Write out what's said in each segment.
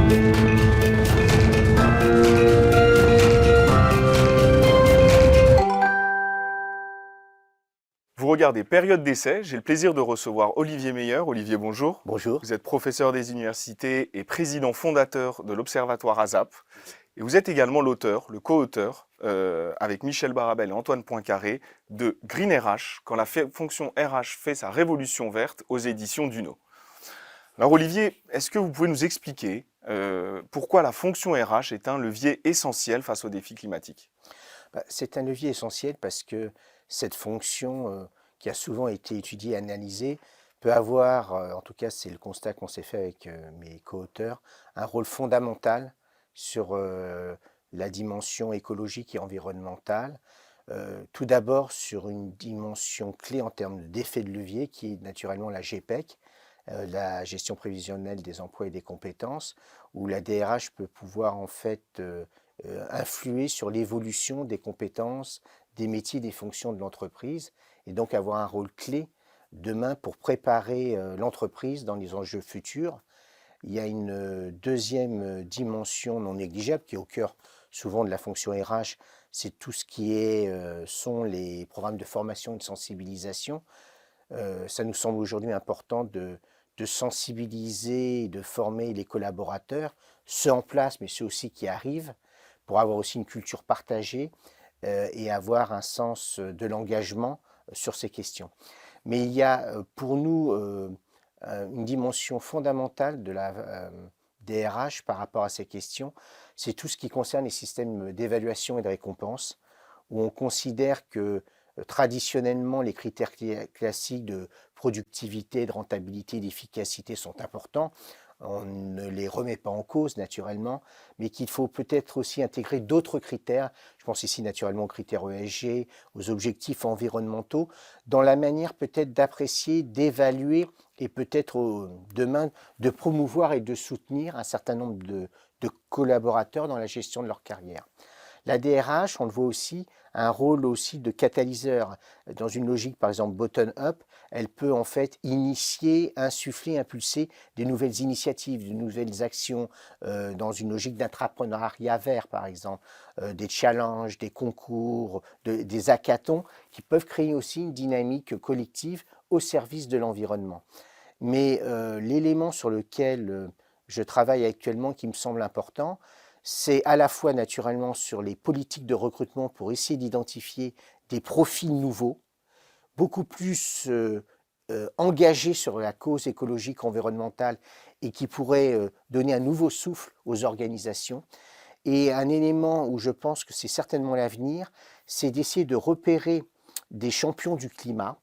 Vous regardez Période d'essai, j'ai le plaisir de recevoir Olivier Meyer. Olivier, bonjour. Bonjour. Vous êtes professeur des universités et président fondateur de l'Observatoire ASAP. Et vous êtes également l'auteur, le co-auteur, avec Michel Barabel et Antoine Poincaré, de Green RH, quand la fonction RH fait sa révolution verte, aux éditions Duno. Alors Olivier, est-ce que vous pouvez nous expliquer pourquoi la fonction RH est un levier essentiel face aux défis climatiques ? C'est un levier essentiel parce que cette fonction, qui a souvent été étudiée et analysée, peut avoir, en tout cas c'est le constat qu'on s'est fait avec mes co-auteurs, un rôle fondamental sur la dimension écologique et environnementale. Tout d'abord sur une dimension clé en termes d'effet de levier qui est naturellement la GPEC, la gestion prévisionnelle des emplois et des compétences, où la DRH peut pouvoir en fait influer sur l'évolution des compétences, des métiers, des fonctions de l'entreprise, et donc avoir un rôle clé demain pour préparer l'entreprise dans les enjeux futurs. Il y a une deuxième dimension non négligeable qui est au cœur souvent de la fonction RH, c'est tout ce qui sont les programmes de formation et de sensibilisation. Ça nous semble aujourd'hui important de sensibiliser et de former les collaborateurs, ceux en place mais ceux aussi qui arrivent, pour avoir aussi une culture partagée et avoir un sens de l'engagement sur ces questions. Mais il y a pour nous une dimension fondamentale de la DRH par rapport à ces questions, c'est tout ce qui concerne les systèmes d'évaluation et de récompense, où on considère que traditionnellement les critères classiques de productivité, de rentabilité, d'efficacité sont importants. On ne les remet pas en cause naturellement, mais qu'il faut peut-être aussi intégrer d'autres critères, je pense ici naturellement aux critères ESG, aux objectifs environnementaux, dans la manière peut-être d'apprécier, d'évaluer et peut-être demain de promouvoir et de soutenir un certain nombre de collaborateurs dans la gestion de leur carrière. La DRH, on le voit aussi, a un rôle aussi de catalyseur. Dans une logique, par exemple, bottom-up, elle peut en fait initier, insuffler, impulser des nouvelles initiatives, de nouvelles actions, dans une logique d'entrepreneuriat vert, par exemple, des challenges, des concours, des hackathons, qui peuvent créer aussi une dynamique collective au service de l'environnement. Mais l'élément sur lequel je travaille actuellement, qui me semble important, c'est à la fois naturellement sur les politiques de recrutement pour essayer d'identifier des profils nouveaux, beaucoup plus engagés sur la cause écologique, environnementale et qui pourraient donner un nouveau souffle aux organisations. Et un élément où je pense que c'est certainement l'avenir, c'est d'essayer de repérer des champions du climat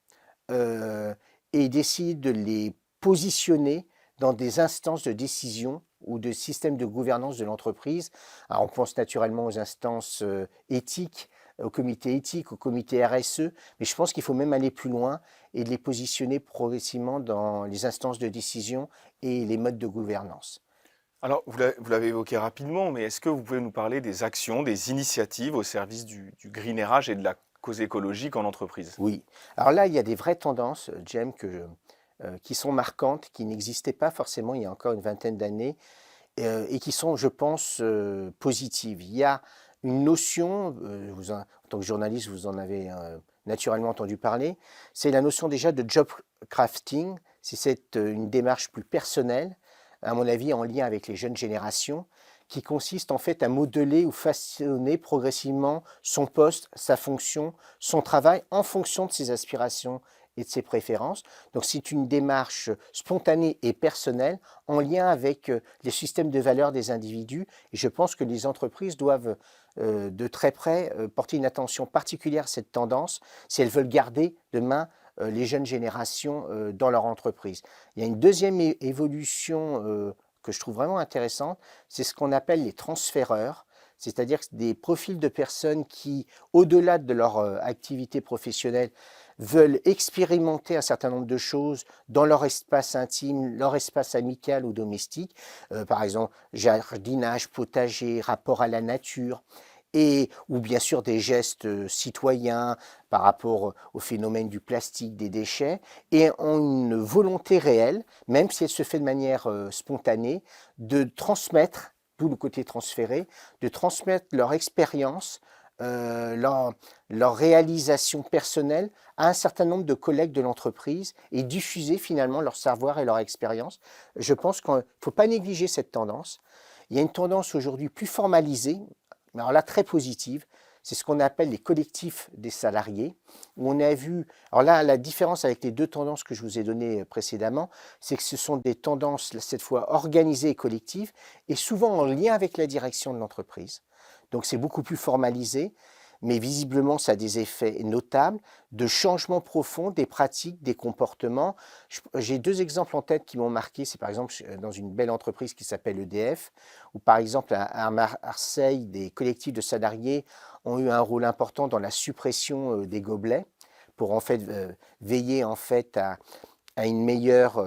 et d'essayer de les positionner dans des instances de décision ou de systèmes de gouvernance de l'entreprise. Alors on pense naturellement aux instances éthiques, au comité éthique, au comité RSE, mais je pense qu'il faut même aller plus loin et de les positionner progressivement dans les instances de décision et les modes de gouvernance. Alors, vous l'avez évoqué rapidement, mais est-ce que vous pouvez nous parler des actions, des initiatives au service du Green RH et de la cause écologique en entreprise ? Oui. Alors là, il y a des vraies tendances, Jem, qui sont marquantes, qui n'existaient pas forcément il y a encore une vingtaine d'années, et qui sont, je pense, positives. Il y a une notion, en tant que journaliste, vous en avez naturellement entendu parler, c'est la notion déjà de job crafting, c'est une démarche plus personnelle, à mon avis en lien avec les jeunes générations, qui consiste en fait à modeler ou façonner progressivement son poste, sa fonction, son travail en fonction de ses aspirations et de ses préférences. Donc c'est une démarche spontanée et personnelle en lien avec les systèmes de valeurs des individus. Et je pense que les entreprises doivent de très près porter une attention particulière à cette tendance si elles veulent garder demain les jeunes générations dans leur entreprise. Il y a une deuxième évolution que je trouve vraiment intéressante, c'est ce qu'on appelle les transféreurs, c'est-à-dire des profils de personnes qui, au-delà de leur activité professionnelle, veulent expérimenter un certain nombre de choses dans leur espace intime, leur espace amical ou domestique, par exemple jardinage, potager, rapport à la nature, ou bien sûr des gestes citoyens par rapport au phénomène du plastique, des déchets, et ont une volonté réelle, même si elle se fait de manière spontanée, de transmettre, d'où le côté transféré, de transmettre leur expérience, euh, leur, leur réalisation personnelle à un certain nombre de collègues de l'entreprise et diffuser finalement leur savoir et leur expérience. Je pense qu'il ne faut pas négliger cette tendance. Il y a une tendance aujourd'hui plus formalisée, mais alors là très positive, c'est ce qu'on appelle les collectifs des salariés, où on a vu, alors là la différence avec les deux tendances que je vous ai données précédemment, c'est que ce sont des tendances cette fois organisées et collectives, et souvent en lien avec la direction de l'entreprise. Donc c'est beaucoup plus formalisé, mais visiblement ça a des effets notables de changements profonds des pratiques, des comportements. J'ai deux exemples en tête qui m'ont marqué. C'est par exemple dans une belle entreprise qui s'appelle EDF, où par exemple à Marseille, des collectifs de salariés ont eu un rôle important dans la suppression des gobelets pour en fait veiller en fait à une meilleure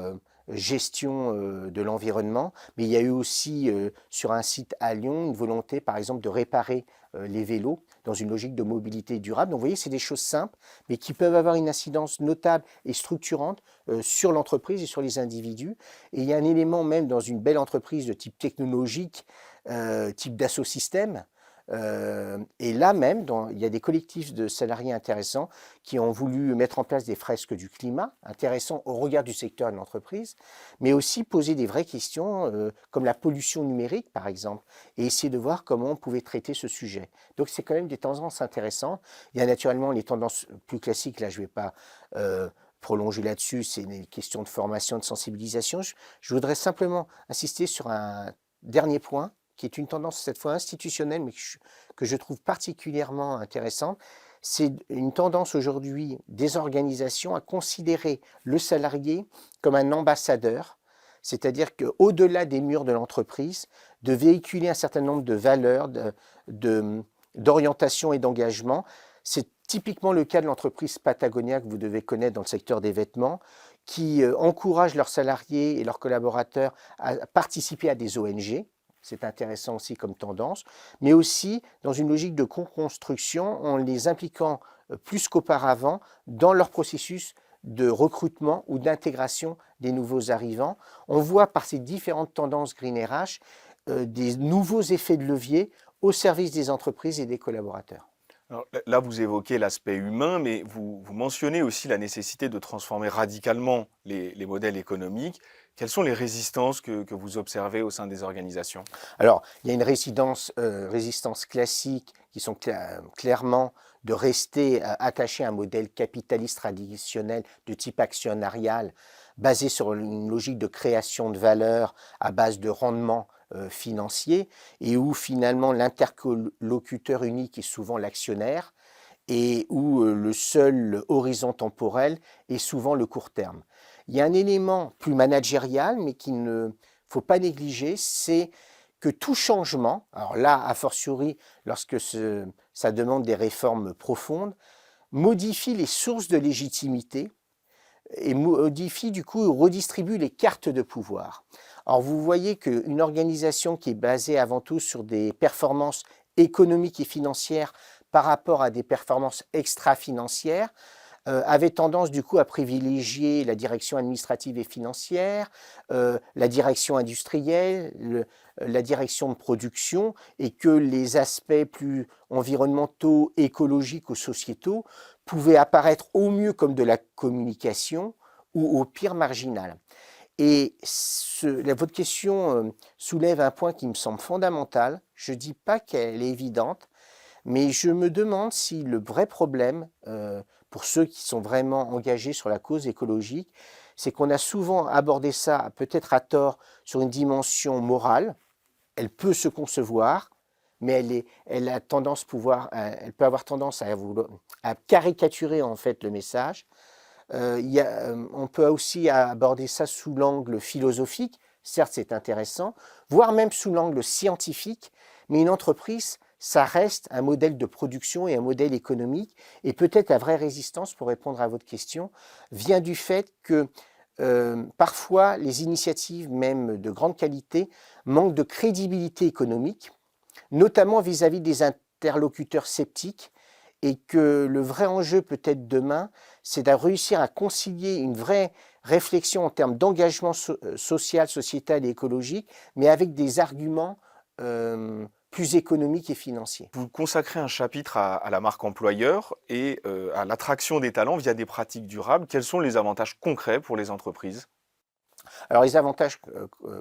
gestion de l'environnement, mais il y a eu aussi sur un site à Lyon une volonté par exemple de réparer les vélos dans une logique de mobilité durable. Donc vous voyez, c'est des choses simples, mais qui peuvent avoir une incidence notable et structurante sur l'entreprise et sur les individus. Et il y a un élément même dans une belle entreprise de type technologique, type Dassault Systèmes, et là même, il y a des collectifs de salariés intéressants qui ont voulu mettre en place des fresques du climat, intéressants au regard du secteur et de l'entreprise, mais aussi poser des vraies questions comme la pollution numérique par exemple, et essayer de voir comment on pouvait traiter ce sujet. Donc c'est quand même des tendances intéressantes. Il y a naturellement les tendances plus classiques, là je ne vais pas prolonger là-dessus, c'est une question de formation, de sensibilisation. Je voudrais simplement insister sur un dernier point, qui est une tendance cette fois institutionnelle, mais que je trouve particulièrement intéressante. C'est une tendance aujourd'hui des organisations à considérer le salarié comme un ambassadeur, c'est-à-dire qu'au-delà des murs de l'entreprise, de véhiculer un certain nombre de valeurs, d'orientation et d'engagement. C'est typiquement le cas de l'entreprise Patagonia que vous devez connaître dans le secteur des vêtements, qui encourage leurs salariés et leurs collaborateurs à participer à des ONG. C'est intéressant aussi comme tendance, mais aussi dans une logique de co-construction en les impliquant plus qu'auparavant dans leur processus de recrutement ou d'intégration des nouveaux arrivants. On voit par ces différentes tendances Green RH des nouveaux effets de levier au service des entreprises et des collaborateurs. Alors, là, vous évoquez l'aspect humain, mais vous mentionnez aussi la nécessité de transformer radicalement les modèles économiques. Quelles sont les résistances que vous observez au sein des organisations? Alors, il y a une résistance classique qui sont clairement de rester attaché à un modèle capitaliste traditionnel de type actionnarial, basé sur une logique de création de valeur à base de rendement financier, et où finalement l'interlocuteur unique est souvent l'actionnaire, et où le seul horizon temporel est souvent le court terme. Il y a un élément plus managérial, mais qu'il ne faut pas négliger, c'est que tout changement, alors là, a fortiori, lorsque ça demande des réformes profondes, modifie les sources de légitimité et modifie du coup, redistribue les cartes de pouvoir. Alors vous voyez qu'une organisation qui est basée avant tout sur des performances économiques et financières par rapport à des performances extra-financières, avait tendance du coup à privilégier la direction administrative et financière, la direction industrielle, la direction de production, et que les aspects plus environnementaux, écologiques ou sociétaux pouvaient apparaître au mieux comme de la communication ou au pire marginal. Et votre question soulève un point qui me semble fondamental. Je ne dis pas qu'elle est évidente, mais je me demande si le vrai problème, pour ceux qui sont vraiment engagés sur la cause écologique, c'est qu'on a souvent abordé ça, peut-être à tort, sur une dimension morale. Elle peut se concevoir, mais elle peut avoir tendance à caricaturer en fait le message. On peut aussi aborder ça sous l'angle philosophique. Certes, c'est intéressant, voire même sous l'angle scientifique, mais une entreprise, ça reste un modèle de production et un modèle économique. Et peut-être la vraie résistance, pour répondre à votre question, vient du fait que parfois les initiatives, même de grande qualité, manquent de crédibilité économique, notamment vis-à-vis des interlocuteurs sceptiques et que le vrai enjeu peut-être demain, c'est de réussir à concilier une vraie réflexion en termes d'engagement social, sociétal et écologique, mais avec des arguments plus économiques et financiers. Vous consacrez un chapitre à la marque employeur et à l'attraction des talents via des pratiques durables. Quels sont les avantages concrets pour les entreprises? Alors les avantages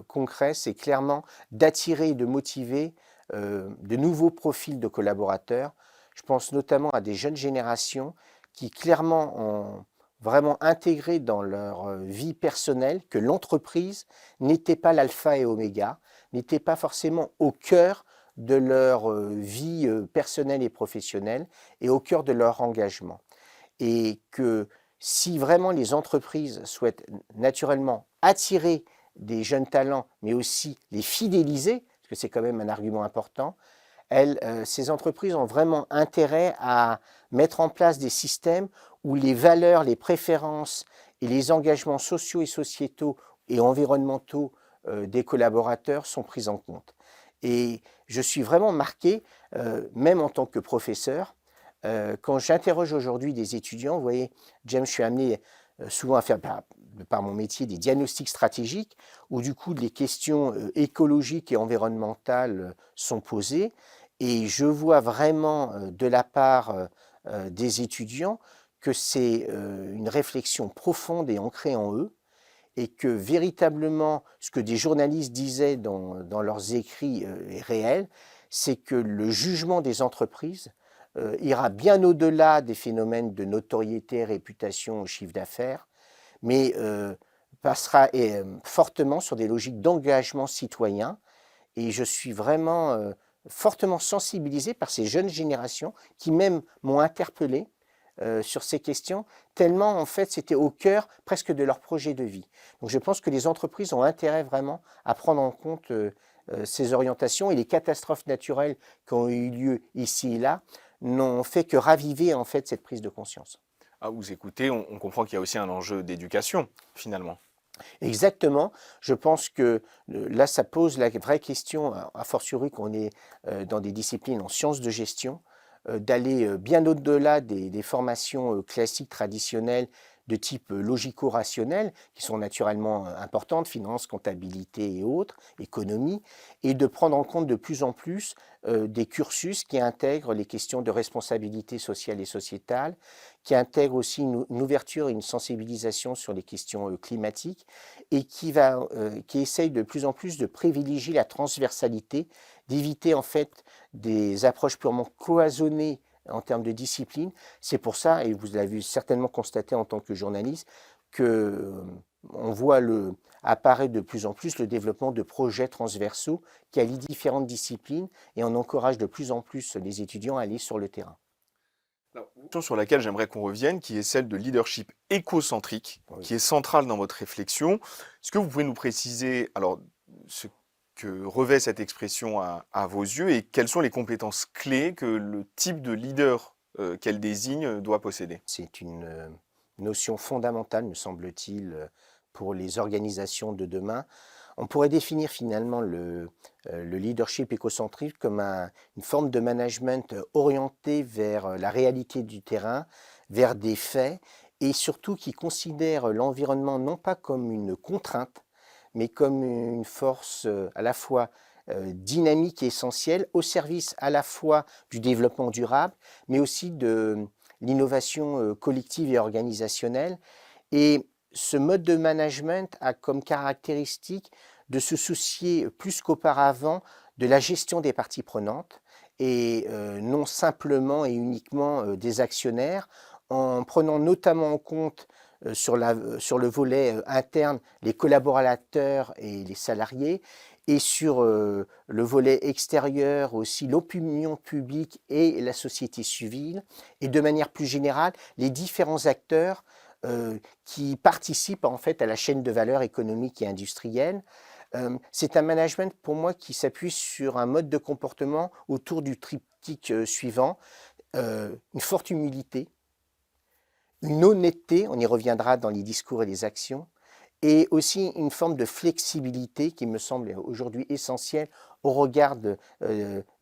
concrets, c'est clairement d'attirer et de motiver de nouveaux profils de collaborateurs. Je pense notamment à des jeunes générations qui clairement ont vraiment intégré dans leur vie personnelle que l'entreprise n'était pas l'alpha et oméga, n'était pas forcément au cœur de leur vie personnelle et professionnelle et au cœur de leur engagement. Et que si vraiment les entreprises souhaitent naturellement attirer des jeunes talents, mais aussi les fidéliser, parce que c'est quand même un argument important, ces entreprises ont vraiment intérêt à mettre en place des systèmes où les valeurs, les préférences et les engagements sociaux et sociétaux et environnementaux des collaborateurs sont pris en compte. Et je suis vraiment marqué, même en tant que professeur, quand j'interroge aujourd'hui des étudiants, vous voyez, James, je suis amené souvent à faire, par mon métier, des diagnostics stratégiques, où du coup, les questions écologiques et environnementales sont posées. Et je vois vraiment de la part des étudiants que c'est une réflexion profonde et ancrée en eux, et que véritablement, ce que des journalistes disaient dans leurs écrits est réel, c'est que le jugement des entreprises ira bien au-delà des phénomènes de notoriété, réputation, chiffre d'affaires, mais passera fortement sur des logiques d'engagement citoyen. Et je suis vraiment fortement sensibilisé par ces jeunes générations qui même m'ont interpellé sur ces questions, tellement en fait c'était au cœur presque de leur projet de vie. Donc je pense que les entreprises ont intérêt vraiment à prendre en compte ces orientations, et les catastrophes naturelles qui ont eu lieu ici et là n'ont fait que raviver en fait cette prise de conscience. À vous écouter, on comprend qu'il y a aussi un enjeu d'éducation, finalement. Exactement. Je pense que là, ça pose la vraie question, a fortiori qu'on est dans des disciplines en sciences de gestion, d'aller bien au-delà des formations classiques, traditionnelles, de type logico-rationnel, qui sont naturellement importantes, finance, comptabilité et autres, économie, et de prendre en compte de plus en plus des cursus qui intègrent les questions de responsabilité sociale et sociétale, qui intègrent aussi une ouverture et une sensibilisation sur les questions climatiques, et qui essaye de plus en plus de privilégier la transversalité, d'éviter en fait des approches purement cloisonnées en termes de discipline. C'est pour ça, et vous l'avez certainement constaté en tant que journaliste, qu'on voit apparaître de plus en plus le développement de projets transversaux qui allient différentes disciplines, et on encourage de plus en plus les étudiants à aller sur le terrain. Alors, une question sur laquelle j'aimerais qu'on revienne, qui est celle de leadership écocentrique, Oui. qui est centrale dans votre réflexion. Est-ce que vous pouvez nous préciser alors ce que revêt cette expression à vos yeux, et quelles sont les compétences clés que le type de leader qu'elle désigne doit posséder? C'est une notion fondamentale, me semble-t-il, pour les organisations de demain. On pourrait définir finalement le leadership écocentrique comme une forme de management orienté vers la réalité du terrain, vers des faits, et surtout qui considère l'environnement non pas comme une contrainte, mais comme une force à la fois dynamique et essentielle, au service à la fois du développement durable, mais aussi de l'innovation collective et organisationnelle. Et ce mode de management a comme caractéristique de se soucier plus qu'auparavant de la gestion des parties prenantes, et non simplement et uniquement des actionnaires, en prenant notamment en compte sur le volet interne les collaborateurs et les salariés, et sur le volet extérieur aussi l'opinion publique et la société civile, et de manière plus générale les différents acteurs qui participent en fait à la chaîne de valeur économique et industrielle. C'est un management pour moi qui s'appuie sur un mode de comportement autour du triptyque suivant: une forte humilité, une honnêteté, on y reviendra dans les discours et les actions, et aussi une forme de flexibilité qui me semble aujourd'hui essentielle au regard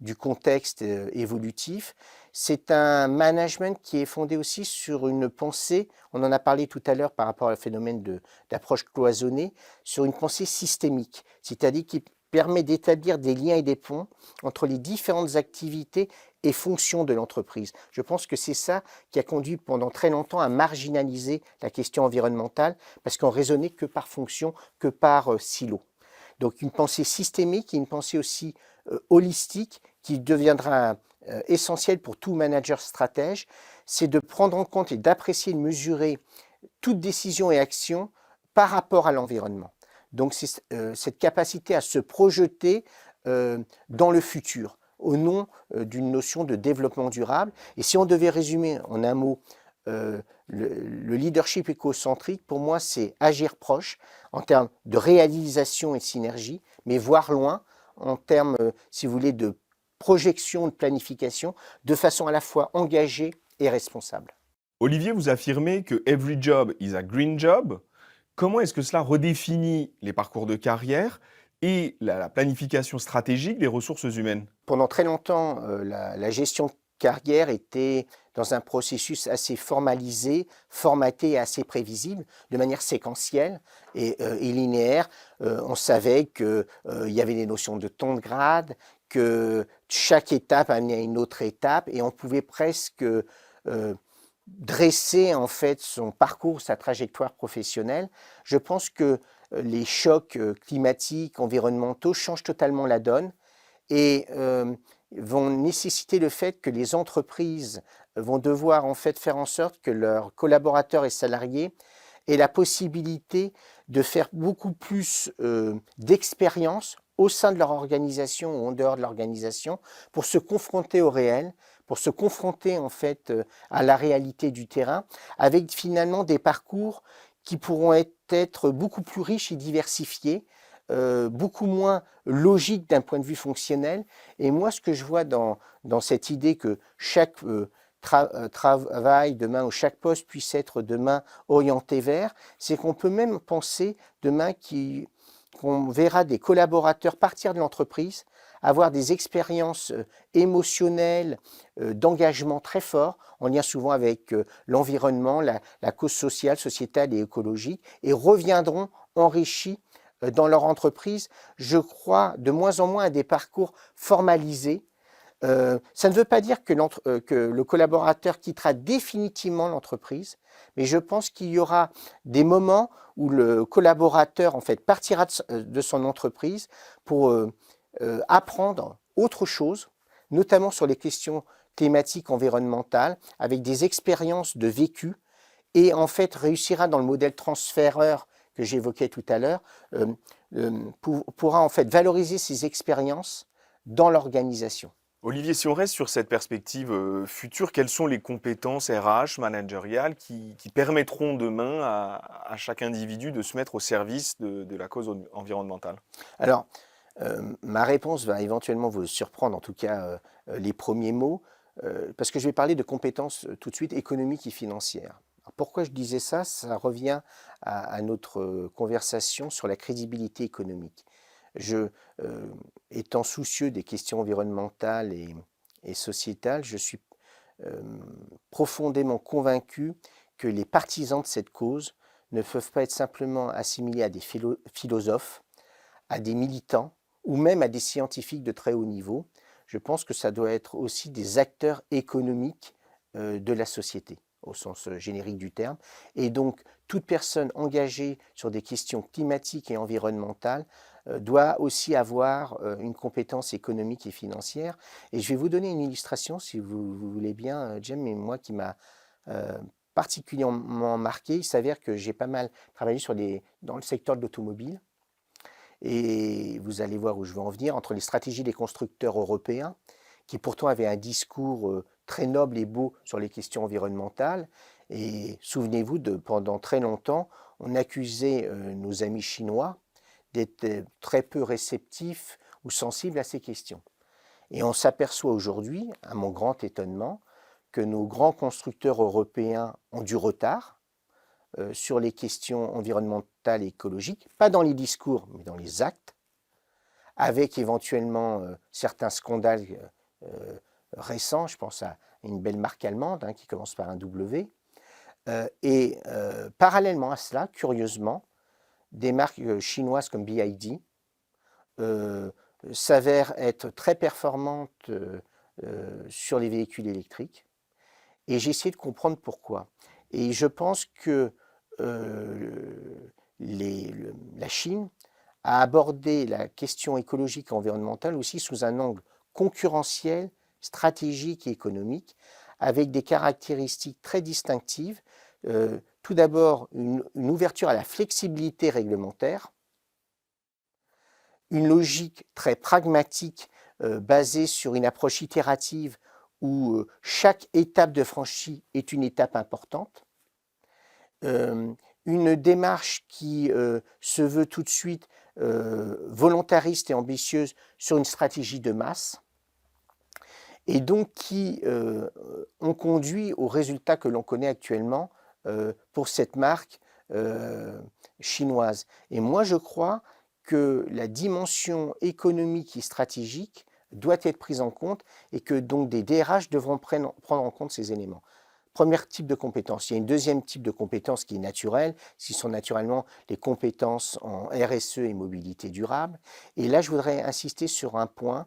du contexte évolutif. C'est un management qui est fondé aussi sur une pensée, on en a parlé tout à l'heure par rapport au phénomène d'approche cloisonnée, sur une pensée systémique, c'est-à-dire qui permet d'établir des liens et des ponts entre les différentes activités et fonctions de l'entreprise. Je pense que c'est ça qui a conduit pendant très longtemps à marginaliser la question environnementale, parce qu'on raisonnait que par fonction, que par silo. Donc une pensée systémique et une pensée aussi holistique qui deviendra essentielle pour tout manager stratège, c'est de prendre en compte et d'apprécier et de mesurer toute décision et action par rapport à l'environnement. Donc c'est cette capacité à se projeter dans le futur au nom d'une notion de développement durable. Et si on devait résumer en un mot le leadership écocentrique, pour moi, c'est agir proche en termes de réalisation et de synergie, mais voir loin en termes, si vous voulez, de projection, de planification, de façon à la fois engagée et responsable. Olivier, vous affirmez que every job is a green job. Comment est-ce que cela redéfinit les parcours de carrière et la planification stratégique des ressources humaines? Pendant très longtemps, la gestion de carrière était dans un processus assez formalisé, formaté et assez prévisible, de manière séquentielle et linéaire. On savait qu'il y avait des notions de ton de grade, que chaque étape amenait à une autre étape et on pouvait presque dresser en fait son parcours, sa trajectoire professionnelle. Je pense que les chocs climatiques, environnementaux changent totalement la donne et vont nécessiter le fait que les entreprises vont devoir en fait faire en sorte que leurs collaborateurs et salariés aient la possibilité de faire beaucoup plus d'expérience au sein de leur organisation ou en dehors de l'organisation pour se confronter au réel, pour se confronter en fait à la réalité du terrain, avec finalement des parcours qui pourront être beaucoup plus riches et diversifiés, beaucoup moins logiques d'un point de vue fonctionnel. Et moi, ce que je vois dans cette idée que chaque travail demain ou chaque poste puisse être demain orienté vers, c'est qu'on peut même penser demain qu'on verra des collaborateurs partir de l'entreprise, avoir des expériences émotionnelles, d'engagement très fort, en lien souvent avec l'environnement, la cause sociale, sociétale et écologique, et reviendront enrichis dans leur entreprise, je crois, de moins en moins à des parcours formalisés. Ça ne veut pas dire que le collaborateur quittera définitivement l'entreprise, mais je pense qu'il y aura des moments où le collaborateur en fait partira de son entreprise pour apprendre autre chose, notamment sur les questions thématiques environnementales, avec des expériences de vécu, et en fait réussira dans le modèle transféreur que j'évoquais tout à l'heure, pourra en fait valoriser ses expériences dans l'organisation. Olivier, si on reste sur cette perspective future, quelles sont les compétences RH, managériales qui permettront demain à chaque individu de se mettre au service de la cause environnementale? Alors, ma réponse va éventuellement vous surprendre, en tout cas les premiers mots, parce que je vais parler de compétences tout de suite économiques et financières. Alors, pourquoi je disais ça? Ça revient à notre conversation sur la crédibilité économique. Étant soucieux des questions environnementales et sociétales, je suis profondément convaincu que les partisans de cette cause ne peuvent pas être simplement assimilés à des philosophes, à des militants ou même à des scientifiques de très haut niveau. Je pense que ça doit être aussi des acteurs économiques de la société, au sens générique du terme. Et donc, toute personne engagée sur des questions climatiques et environnementales doit aussi avoir une compétence économique et financière. Et je vais vous donner une illustration, si vous voulez bien, Jem, mais moi qui m'a particulièrement marqué. Il s'avère que j'ai pas mal travaillé dans le secteur de l'automobile. Et vous allez voir où je veux en venir, entre les stratégies des constructeurs européens, qui pourtant avaient un discours très noble et beau sur les questions environnementales. Et souvenez-vous, pendant très longtemps, on accusait nos amis chinois d'être très peu réceptifs ou sensibles à ces questions. Et on s'aperçoit aujourd'hui, à mon grand étonnement, que nos grands constructeurs européens ont du retard sur les questions environnementales et écologiques, pas dans les discours, mais dans les actes, avec éventuellement certains scandales récents. Je pense à une belle marque allemande qui commence par un W. Parallèlement à cela, curieusement, des marques chinoises comme BYD s'avèrent être très performantes sur les véhicules électriques. Et j'ai essayé de comprendre pourquoi. Et je pense que la Chine a abordé la question écologique et environnementale aussi sous un angle concurrentiel, stratégique et économique, avec des caractéristiques très distinctives. Tout d'abord, une ouverture à la flexibilité réglementaire, une logique très pragmatique basée sur une approche itérative où chaque étape de franchie est une étape importante, une démarche qui se veut tout de suite volontariste et ambitieuse sur une stratégie de masse, et donc qui ont conduit au résultat que l'on connaît actuellement pour cette marque chinoise. Et moi, je crois que la dimension économique et stratégique doit être prise en compte et que donc des DRH devront prendre en compte ces éléments. Premier type de compétences. Il y a une deuxième type de compétences qui est naturelle, ce sont naturellement les compétences en RSE et mobilité durable. Et là, je voudrais insister sur un point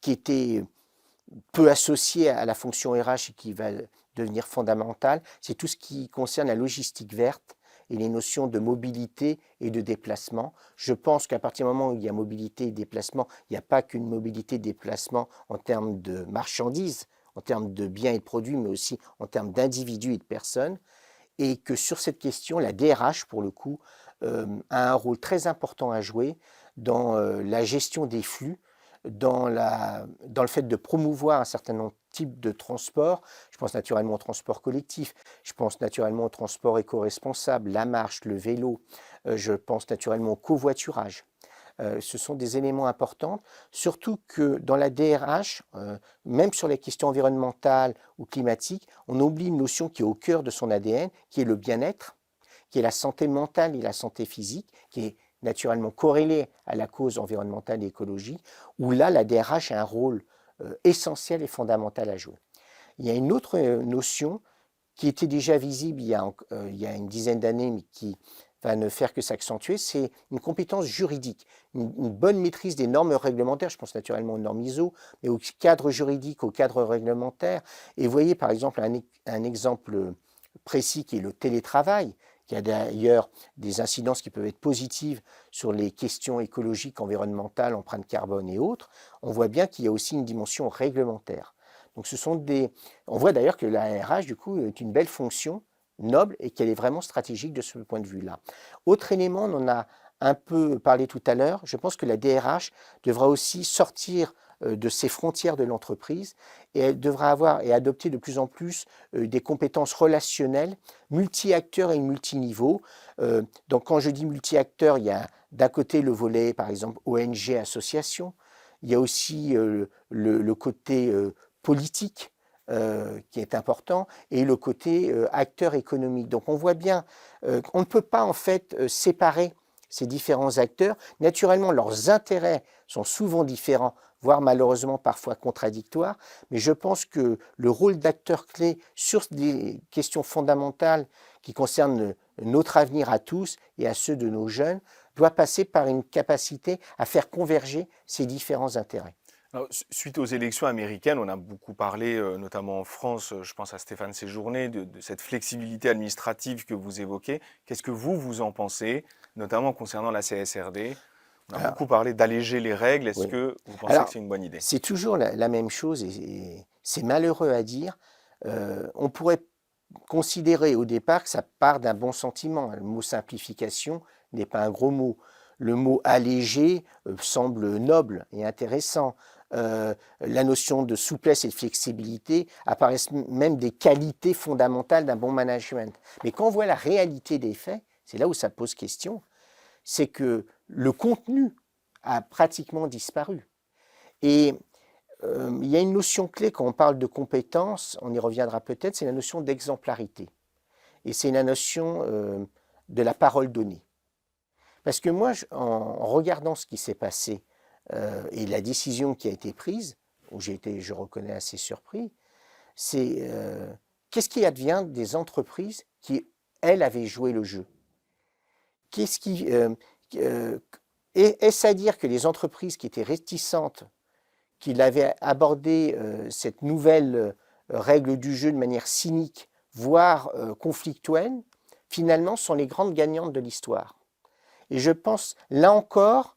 qui était peu associé à la fonction RH et qui va devenir fondamental, c'est tout ce qui concerne la logistique verte et les notions de mobilité et de déplacement. Je pense qu'à partir du moment où il y a mobilité et déplacement, il n'y a pas qu'une mobilité et déplacement en termes de marchandises, en termes de biens et de produits, mais aussi en termes d'individus et de personnes, et que sur cette question, la DRH, pour le coup, a un rôle très important à jouer dans la gestion des flux, dans le fait de promouvoir un certain type de transport. Je pense naturellement au transport collectif, je pense naturellement au transport éco-responsable, la marche, le vélo, je pense naturellement au covoiturage. Ce sont des éléments importants, surtout que dans la DRH, même sur les questions environnementales ou climatiques, on oublie une notion qui est au cœur de son ADN, qui est le bien-être, qui est la santé mentale et la santé physique, qui est naturellement corrélée à la cause environnementale et écologique, où là, la DRH a un rôle essentiel et fondamental à jouer. Il y a une autre notion qui était déjà visible il y a une dizaine d'années, mais qui va ne faire que s'accentuer, c'est une compétence juridique, une bonne maîtrise des normes réglementaires, je pense naturellement aux normes ISO, mais au cadre juridique, au cadre réglementaire. Et vous voyez par exemple un exemple précis qui est le télétravail, qui a d'ailleurs des incidences qui peuvent être positives sur les questions écologiques, environnementales, empreintes carbone et autres. On voit bien qu'il y a aussi une dimension réglementaire. Donc on voit d'ailleurs que la RH, du coup, est une belle fonction, noble, et qu'elle est vraiment stratégique de ce point de vue-là. Autre élément, on en a un peu parlé tout à l'heure, je pense que la DRH devra aussi sortir de ses frontières de l'entreprise et elle devra avoir et adopter de plus en plus des compétences relationnelles, multi-acteurs et multiniveaux. Donc quand je dis multi-acteurs, il y a d'un côté le volet, par exemple, ONG, association, il y a aussi le côté politique qui est important, et le côté acteur économique. Donc on voit bien qu'on ne peut pas en fait séparer ces différents acteurs. Naturellement, leurs intérêts sont souvent différents, voire malheureusement parfois contradictoires, mais je pense que le rôle d'acteur clé sur des questions fondamentales qui concernent notre avenir à tous et à ceux de nos jeunes doit passer par une capacité à faire converger ces différents intérêts. Alors, suite aux élections américaines, on a beaucoup parlé, notamment en France, je pense à Stéphane Séjourné, de cette flexibilité administrative que vous évoquez. Qu'est-ce que vous en pensez, notamment concernant la CSRD? On a beaucoup parlé d'alléger les règles. Est-ce que vous pensez que c'est une bonne idée? C'est toujours la même chose, et c'est malheureux à dire. On pourrait considérer au départ que ça part d'un bon sentiment. Le mot simplification n'est pas un gros mot. Le mot allégé semble noble et intéressant. La notion de souplesse et de flexibilité apparaissent même des qualités fondamentales d'un bon management. Mais quand on voit la réalité des faits, c'est là où ça pose question, c'est que le contenu a pratiquement disparu. Et il y a une notion clé quand on parle de compétences, on y reviendra peut-être, c'est la notion d'exemplarité. Et c'est la notion de la parole donnée. Parce que moi, en regardant ce qui s'est passé et la décision qui a été prise, où j'ai été, je reconnais, assez surpris, c'est qu'est-ce qui advient des entreprises qui, elles, avaient joué le jeu? Qu'est-ce qui, est-ce à dire que les entreprises qui étaient réticentes, qui avaient abordé cette nouvelle règle du jeu de manière cynique, voire conflictuelle, finalement sont les grandes gagnantes de l'histoire? Et je pense, là encore,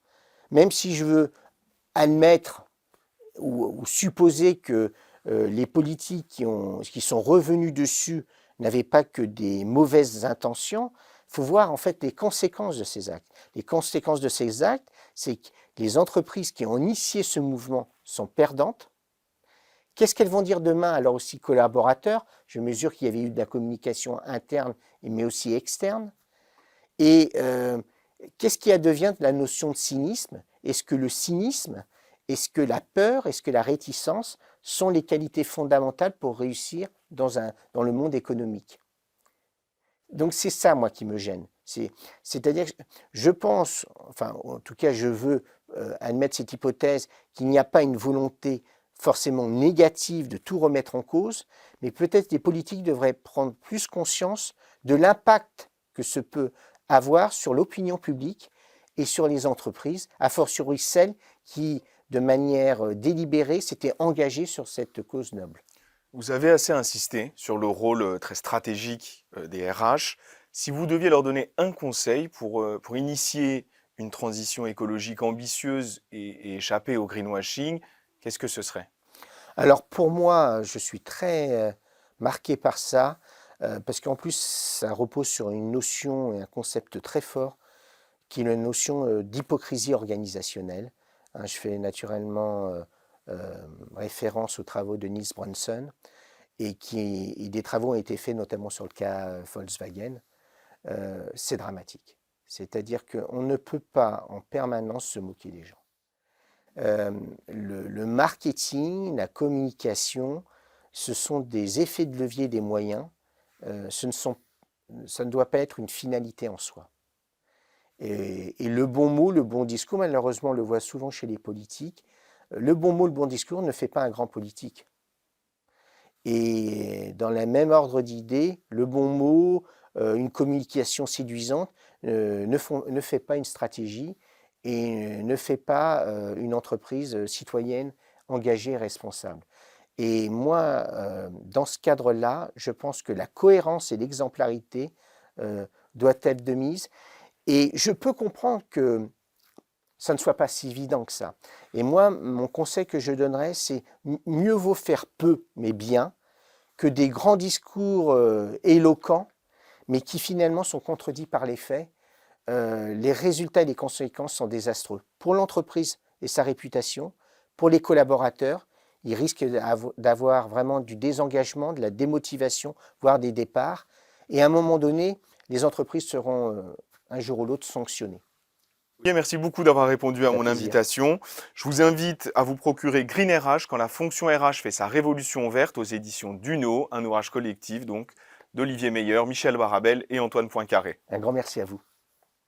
même si je veux admettre ou supposer que les politiques qui sont revenus dessus n'avaient pas que des mauvaises intentions, il faut voir en fait les conséquences de ces actes. Les conséquences de ces actes, c'est que les entreprises qui ont initié ce mouvement sont perdantes. Qu'est-ce qu'elles vont dire demain à leurs aussi collaborateurs? Je mesure qu'il y avait eu de la communication interne, mais aussi externe. Et qu'est-ce qui advient de la notion de cynisme? Est-ce que le cynisme, est-ce que la peur, est-ce que la réticence sont les qualités fondamentales pour réussir dans le monde économique? Donc c'est ça, moi, qui me gêne. C'est-à-dire que je pense, enfin, en tout cas, je veux admettre cette hypothèse qu'il n'y a pas une volonté forcément négative de tout remettre en cause, mais peut-être les politiques devraient prendre plus conscience de l'impact que ce peut avoir sur l'opinion publique et sur les entreprises, a fortiori celles qui, de manière délibérée, s'étaient engagées sur cette cause noble. Vous avez assez insisté sur le rôle très stratégique des RH. Si vous deviez leur donner un conseil pour initier une transition écologique ambitieuse et échapper au greenwashing, qu'est-ce que ce serait? Alors pour moi, je suis très marqué par ça, parce qu'en plus, ça repose sur une notion et un concept très fort, qui est la notion d'hypocrisie organisationnelle. Je fais naturellement référence aux travaux de Niels Brunson, et des travaux ont été faits notamment sur le cas Volkswagen. C'est dramatique. C'est-à-dire qu'on ne peut pas en permanence se moquer des gens. Le marketing, la communication, ce sont des effets de levier des moyens. Ça ne doit pas être une finalité en soi. Et le bon mot, le bon discours, malheureusement on le voit souvent chez les politiques, le bon mot, le bon discours ne fait pas un grand politique. Et dans le même ordre d'idées, le bon mot, une communication séduisante ne fait pas une stratégie et ne fait pas une entreprise citoyenne engagée et responsable. Et moi, dans ce cadre-là, je pense que la cohérence et l'exemplarité doivent être de mise. Et je peux comprendre que ça ne soit pas si évident que ça. Et moi, mon conseil que je donnerais, c'est mieux vaut faire peu, mais bien, que des grands discours éloquents, mais qui finalement sont contredits par les faits. Les résultats et les conséquences sont désastreux. Pour l'entreprise et sa réputation, pour les collaborateurs, ils risquent d'avoir vraiment du désengagement, de la démotivation, voire des départs. Et à un moment donné, les entreprises seront un jour ou l'autre sanctionnées. Bien, merci beaucoup d'avoir répondu à Un mon plaisir. invitation. Je vous invite à vous procurer Green RH quand la fonction RH fait sa révolution verte aux éditions Duno, un ouvrage collectif donc d'Olivier Meyer, Michel Barabel et Antoine Poincaré. Un grand merci à vous.